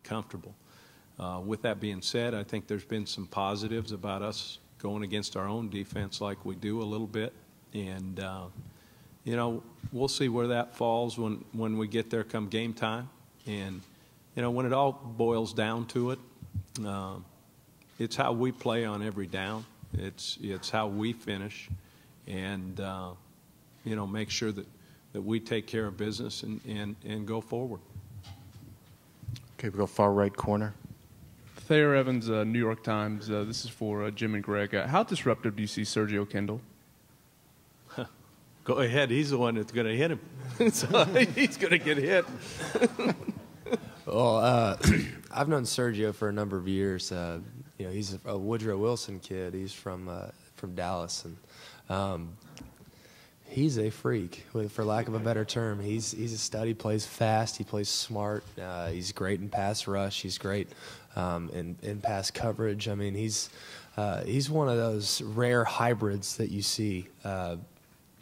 comfortable. With that being said, I think there's been some positives about us going against our own defense like we do a little bit. And, you know, we'll see where that falls when we get there come game time. And, you know, when it all boils down to it, it's how we play on every down. It's how we finish. And, you know, make sure that we take care of business and go forward. Okay, we go far right corner. Thayer Evans, New York Times. This is for Jim and Greg. How disruptive do you see Sergio Kendall? Go ahead. He's the one that's going to hit him. So he's going to get hit. Well, I've known Sergio for a number of years. You know, he's a Woodrow Wilson kid. He's from Dallas, and he's a freak, for lack of a better term. He's a stud. He plays fast. He plays smart. He's great in pass rush. He's great in pass coverage. I mean, he's one of those rare hybrids that you see.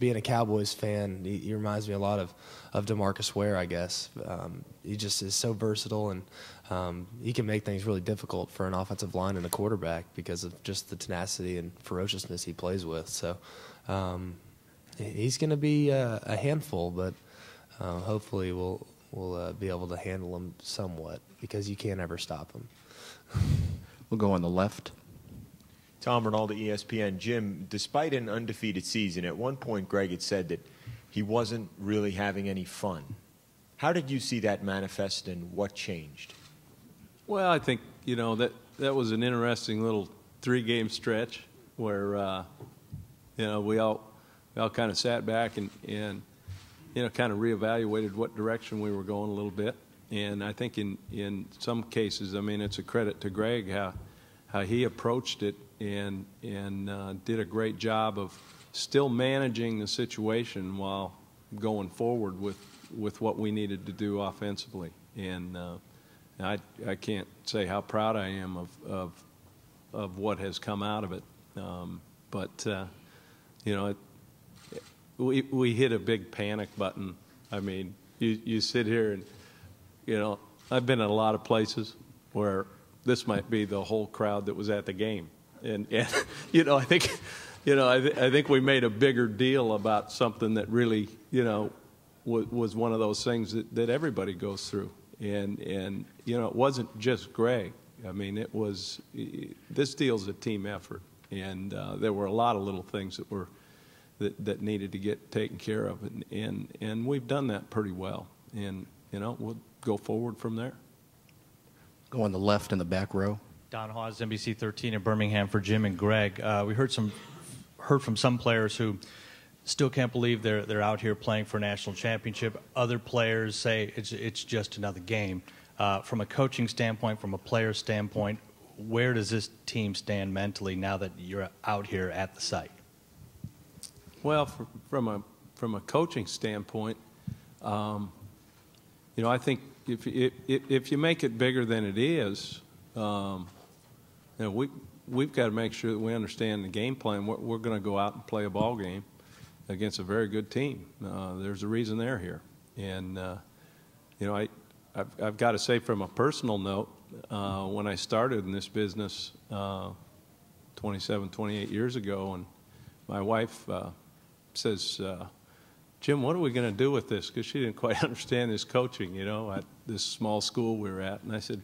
Being a Cowboys fan, he reminds me a lot of DeMarcus Ware, I guess. He just is so versatile, and he can make things really difficult for an offensive line and a quarterback because of just the tenacity and ferociousness he plays with. So he's going to be a handful, but hopefully we'll be able to handle him somewhat because you can't ever stop him. We'll go on the left. Tom Rinaldi, ESPN. Jim, despite an undefeated season, at one point Greg had said that he wasn't really having any fun. How did you see that manifest, and what changed? Well, I think, you know, that was an interesting little 3-game stretch where, you know, we all kind of sat back and, you know, kind of reevaluated what direction we were going a little bit. And I think in some cases, I mean, it's a credit to Greg how he approached it and did a great job of still managing the situation while going forward with what we needed to do offensively. And I can't say how proud I am of what has come out of it. But you know, we hit a big panic button. I mean, you sit here and, you know, I've been in a lot of places where this might be the whole crowd that was at the game. And you know, I think we made a bigger deal about something that really, you know, was one of those things that everybody goes through. And you know, it wasn't just Greg. I mean, this deal's a team effort. And there were a lot of little things that needed to get taken care of. And we've done that pretty well. And, you know, we'll go forward from there. Go on the left in the back row. Don Hawes, NBC 13 in Birmingham for Jim and Greg. We heard from some players who still can't believe they're out here playing for a national championship. Other players say it's just another game. From a coaching standpoint, from a player standpoint, where does this team stand mentally now that you're out here at the site? Well, from a coaching standpoint, you know, I think if you make it bigger than it is, you know, we've got to make sure that we understand the game plan. We're going to go out and play a ball game against a very good team. There's a reason they're here, and you know, I've got to say, from a personal note, when I started in this business 27, 28 years ago, and my wife says, Jim, what are we going to do with this? Because she didn't quite understand this coaching, you know, at this small school we were at. And I said,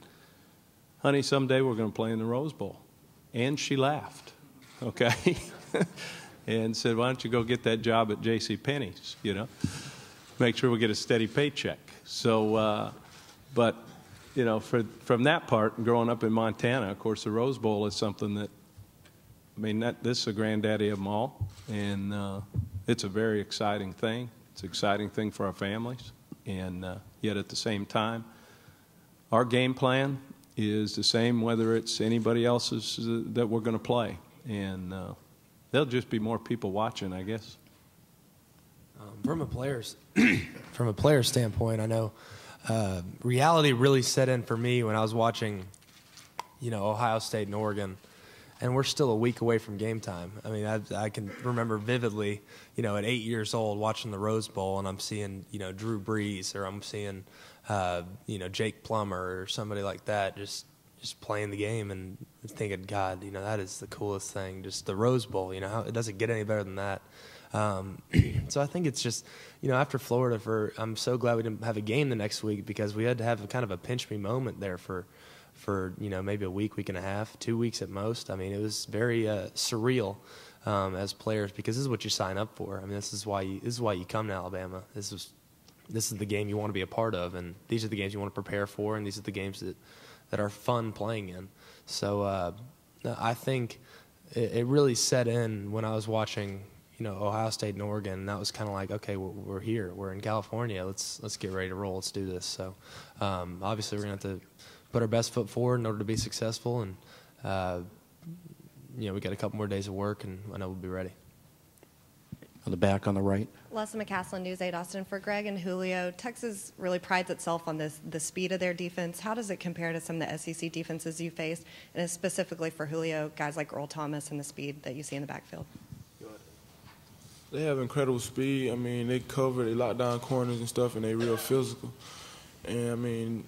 honey, someday we're going to play in the Rose Bowl. And she laughed, okay? And said, why don't you go get that job at JCPenney's, you know? Make sure we get a steady paycheck. So, but, you know, from that part, growing up in Montana, of course, the Rose Bowl is something that, I mean, this is a granddaddy of them all. And it's a very exciting thing. It's an exciting thing for our families. And yet at the same time, our game plan is the same whether it's anybody else's that we're going to play. And there'll just be more people watching, I guess. From a player's standpoint, I know reality really set in for me when I was watching, you know, Ohio State and Oregon. And we're still a week away from game time. I mean, I can remember vividly, you know, at 8 years old watching the Rose Bowl, and I'm seeing, you know, Drew Brees, or I'm seeing Jake Plummer or somebody like that, just playing the game and thinking, God, that is the coolest thing. Just the Rose Bowl, it doesn't get any better than that. So I think it's just, after Florida, I'm so glad we didn't have a game the next week, because we had to have kind of a pinch me moment there for maybe a week and a half, 2 weeks at most. I mean, it was very surreal as players, because this is what you sign up for. I mean, this is why you come to Alabama. This is the game you want to be a part of, and these are the games you want to prepare for, and these are the games that are fun playing in. So I think it really set in when I was watching, Ohio State and Oregon, and that was kind of like, okay, we're here, we're in California, let's get ready to roll, let's do this. So obviously we're going to have to put our best foot forward in order to be successful, and we got a couple more days of work, and I know we'll be ready. On the back on the right. Leslie McCaslin, News 8 Austin. For Greg and Julio, Texas really prides itself on the speed of their defense. How does it compare to some of the SEC defenses you faced, and specifically for Julio, guys like Earl Thomas and the speed that you see in the backfield? They have incredible speed. I mean, they lock down corners and stuff, and they real physical. And I mean,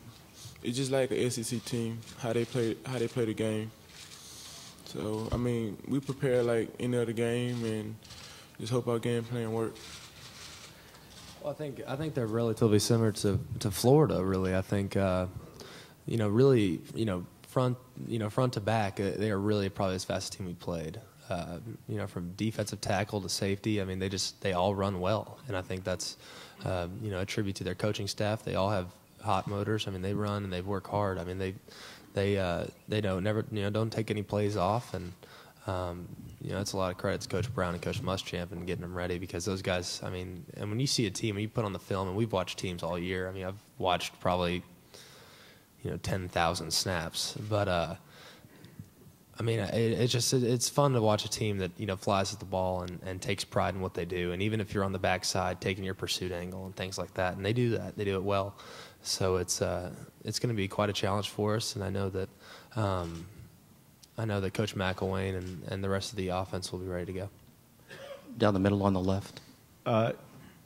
it's just like an SEC team, how they play the game. So I mean, we prepare like any other game, and just hope our game plan works. Well, I think they're relatively similar to Florida. Really, I think really front to back, they are really probably as fast a team we played. From defensive tackle to safety, I mean, they all run well, and I think that's a tribute to their coaching staff. They all have hot motors. I mean, they run and they work hard. I mean, they don't take any plays off, and it's a lot of credit to Coach Brown and Coach Muschamp and getting them ready, because those guys, I mean, and when you see a team, when you put on the film, and we've watched teams all year. I mean, I've watched probably 10,000 snaps, but I mean, it's fun to watch a team that flies at the ball and takes pride in what they do, and even if you're on the backside, taking your pursuit angle and things like that, and they do that, they do it well. So it's going to be quite a challenge for us, and I know that Coach McElwain and the rest of the offense will be ready to go. Down the middle on the left.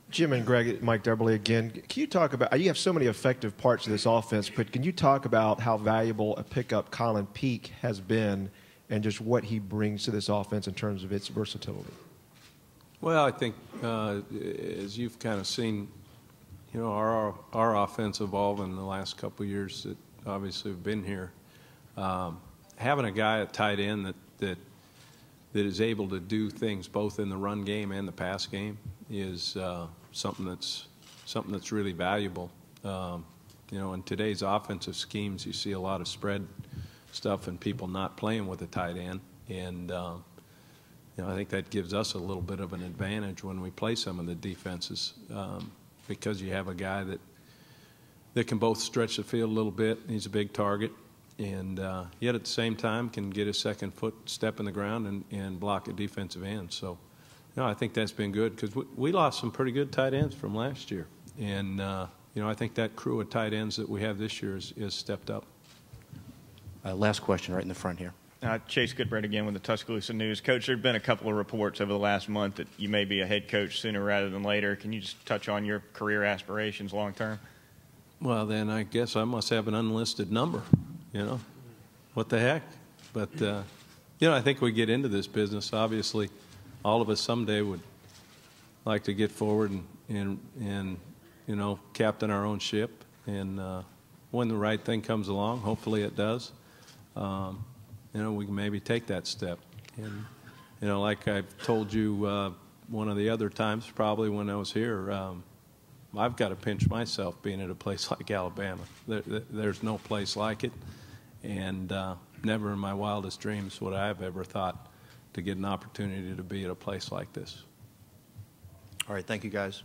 Jim and Greg, Mike Dubberly again. Can you talk about, you have so many effective parts of this offense, but can you talk about how valuable a pickup Colin Peak has been, and just what he brings to this offense in terms of its versatility? Well, I think as you've kind of seen, our offense evolve in the last couple of years that obviously have been here. Having a guy at tight end that is able to do things both in the run game and the pass game is something that's really valuable. In today's offensive schemes, you see a lot of spread stuff and people not playing with a tight end, and I think that gives us a little bit of an advantage when we play some of the defenses, because you have a guy that can both stretch the field a little bit. He's a big target, and yet at the same time can get his second foot step in the ground and block a defensive end. So I think that's been good, because we lost some pretty good tight ends from last year, and I think that crew of tight ends that we have this year is stepped up. Last question right in the front here. Chase Goodbread again with the Tuscaloosa News. Coach, there have been a couple of reports over the last month that you may be a head coach sooner rather than later. Can you just touch on your career aspirations long term? Well, then I guess I must have an unlisted number, What the heck? But, I think we get into this business. Obviously, all of us someday would like to get forward and captain our own ship. And when the right thing comes along, hopefully it does, we can maybe take that step. And, like I've told you one of the other times, probably when I was here, I've got to pinch myself being at a place like Alabama. There's no place like it, and never in my wildest dreams would I have ever thought to get an opportunity to be at a place like this. All right, thank you, guys.